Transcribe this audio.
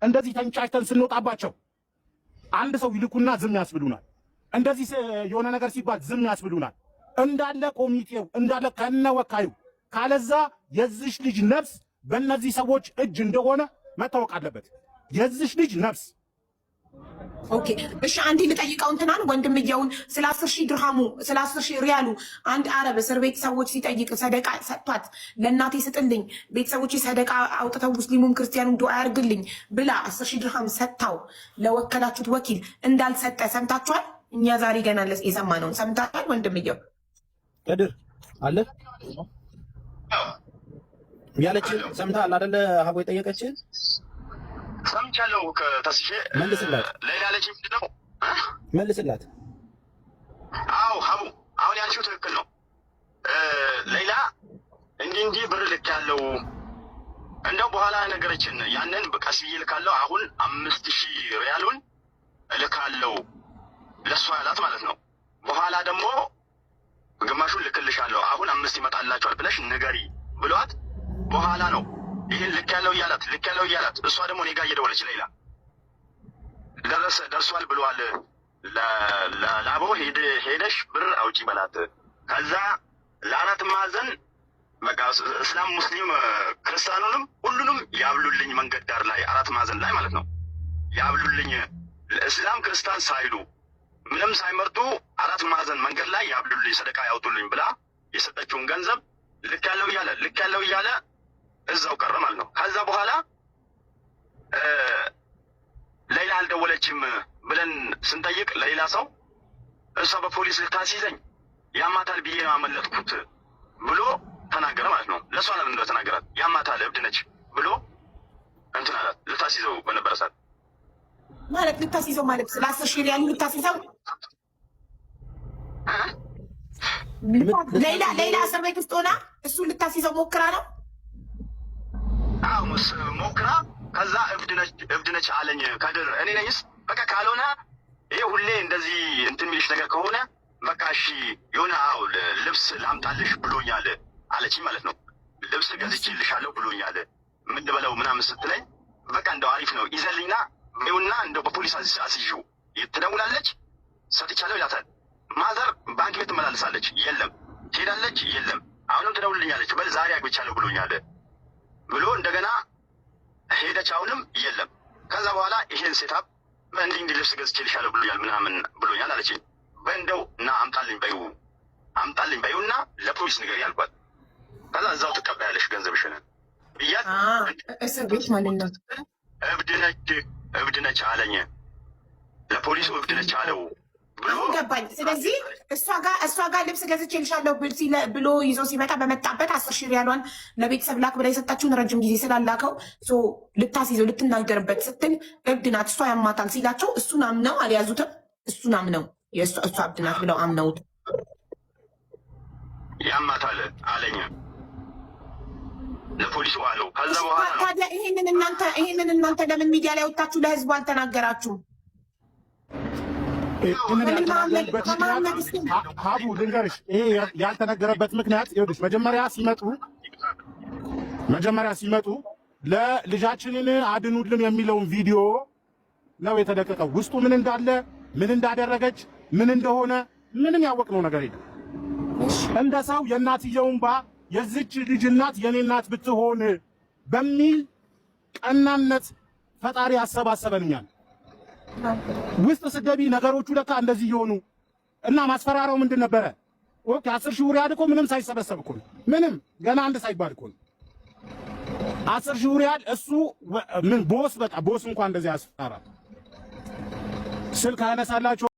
እንደዚህ ተንጫጭተን ስንወጣባቸው አንድ ሰው ይልኩና ዝም ያስብሉናል። እንደዚህ የሆነ ነገር ሲባል ዝም ያስብሉናል። እንዳለ ኮሚቴው እንዳለ ከነወካዩ ካለዛ የዚሽ ልጅ ነፍስ በእነዚህ ሰዎች እጅ እንደሆነ መታወቅ አለበት። የዚሽ ልጅ ነፍስ ኦኬ እሺ፣ አንዴ ልጠይቀው እንትናን ወንድምየውን ስለ 10,000 ድርሃሙ ስለ 10,000 ሪያሉ አንድ አረብ እስር ቤት ሰዎች ሲጠይቅ ሰደቃ ሰጥቷት ለእናቴ ስጥልኝ ቤተሰቦች ሰደቃ አውጥተው ሙስሊሙም ክርስቲያኑም ዱዓ ያርግልኝ ብላ 10,000 ድርሃም ሰጥታው ለወከላችሁት ወኪል እንዳልሰጠ ሰምታችኋል? እኛ ዛሬ ገና የሰማነውን ሰምታችኋል? ወንድምየው ከድር አለ ያለችን ሰምታል አይደለ? ሀቦ የጠየቀችን ሰምቻለሁ። ከተስሼ መልስላት። ሌላ ያለች ምንድነው? መልስላት። አዎ ሀቡ አሁን ያልሽው ትክክል ነው። ሌላ እንዲህ ብር ልክ ያለው እንደው በኋላ ነገረችን። ያንን በቀስ ብዬ ልካለው። አሁን 5,000 ሪያሉን ልካለው ለሷ ያላት ማለት ነው። በኋላ ደግሞ ግማሹን ልክልሻለሁ አሁን 5 ይመጣላችኋል ብለሽ ንገሪ ብሏት በኋላ ነው ይሄን ልክ ያለው እያላት እሷ ደግሞ እኔ ጋር እየደወለች ሌላ ደርሷል ብሏል ለአቦ ሄደሽ ብር አውጪ በላት። ከዛ ለአራት ማዕዘን በቃ እስላም ሙስሊም ክርስቲያኑንም ሁሉንም ያብሉልኝ መንገድ ዳር ላይ 4 ማዕዘን ላይ ማለት ነው ያብሉልኝ እስላም ክርስቲያን ሳይሉ ምንም ሳይመርጡ 4 ማዕዘን መንገድ ላይ ያብሉልኝ ሰደቃ ያውጡልኝ ብላ የሰጠችውን ገንዘብ ልክ ያለው እያለ እዛው ቀረ ማለት ነው። ከዛ በኋላ ሌላ አልደወለችም ብለን ስንጠይቅ ሌላ ሰው እሷ በፖሊስ ልታስይዘኝ ያማታል ብዬ ነው ያመለጥኩት ብሎ ተናገረ ማለት ነው። ለእሷ ለምን እንደው ተናገራት ያማታል እብድ ነች ብሎ እንትን አላት። ልታስይዘው በነበረ ሰዓት ማለት ልታስይዘው ማለት ስለ 10,000 ሪያሉ ልታስይዘው ሌላ እስር ቤት ውስጥ ሆና እሱ ልታስይዘው ሞክራ ነው። አዎ ሞክራ ከዛ እብድ ነች አለኝ ከድር። እኔ ነኝስ በቃ ካልሆነ ይሄ ሁሌ እንደዚህ እንትን የሚልሽ ነገር ከሆነ በቃ እሺ የሆነ ልብስ ላምጣልሽ ብሎኛል አለችኝ ማለት ነው። ልብስ ገዝቼልሻለሁ ብሎኛል ምንድበለው ምናምን ስትለኝ በቃ እንደው አሪፍ ነው ይዘልኝና ይኸውና እንደው በፖሊስ አስይዤው ትደውላለች። ሰጥቻለሁ ይላታል። ማዘር ባንክ ቤት ትመላለሳለች፣ የለም ትሄዳለች፣ የለም አሁንም ትደውልልኛለች። በል ዛሬ አግብቻለሁ ብሎኛል ብሎ እንደገና ሄደች፣ አሁንም የለም። ከዛ በኋላ ይሄን ሴታፕ እንዲህ ልብስ ገዝቼልሻለሁ ብሎኛል ምናምን ብሎኛል አለች። በእንደው እና አምጣልኝ በይውና ለፖሊስ ንገሪ አልኳት። ከዛ እዛው ትቀበያለሽ ገንዘብሽን ብያት እስር ቤት ማለት ነው። እብድ ነች አለኝ፣ ለፖሊሱ እብድ ነች አለው ብሎ ገባኝ። ስለዚህ እሷ ጋር ልብስ ገዝቼልሻለሁ ብሎ ይዞ ሲመጣ በመጣበት 10,000 ሪያሏን ለቤተሰብ ላክ ብላ የሰጣችውን ረጅም ጊዜ ስላላከው ልታስይዘው ልትናገርበት ስትል እብድ ናት እሷ ያማታል ሲላቸው እሱን አምነው አልያዙትም። እሱን አምነው እሷ እብድ ናት ብለው አምነውት ያማታል አለኝ ለፖሊሱ አለው። ከዛ በኋላ ታዲያ ይሄንን እናንተ ለምን ሚዲያ ላይ ወጣችሁ ለህዝቡ አልተናገራችሁም? ሀቡ ልንገርሽ፣ ይሄ ያልተነገረበት ምክንያት ይኸውልሽ፣ መጀመሪያ ሲመጡ ለልጃችንን አድኑልን የሚለውን ቪዲዮ ነው የተለቀቀው። ውስጡ ምን እንዳለ ምን እንዳደረገች ምን እንደሆነ ምንም ያወቅነው ነገር የለም። እንደ ሰው የእናትየውን ባ የዚች ልጅ እናት የኔ እናት ብትሆን በሚል ቀናነት ፈጣሪ አሰባሰበንኛል። ውስጥ ስገቢ ነገሮቹ ለካ እንደዚህ ይሆኑ እና ማስፈራራው ምንድን ነበረ? ኦኬ 10,000 ሪያል እኮ ምንም ሳይሰበሰብ እኮ ገና አንድ ሳይባል እኮ 10,000 ሪያል እሱ ምን ቦስ እንኳን እንደዚህ ያስፈራራል። ስልክ አያነሳላቸው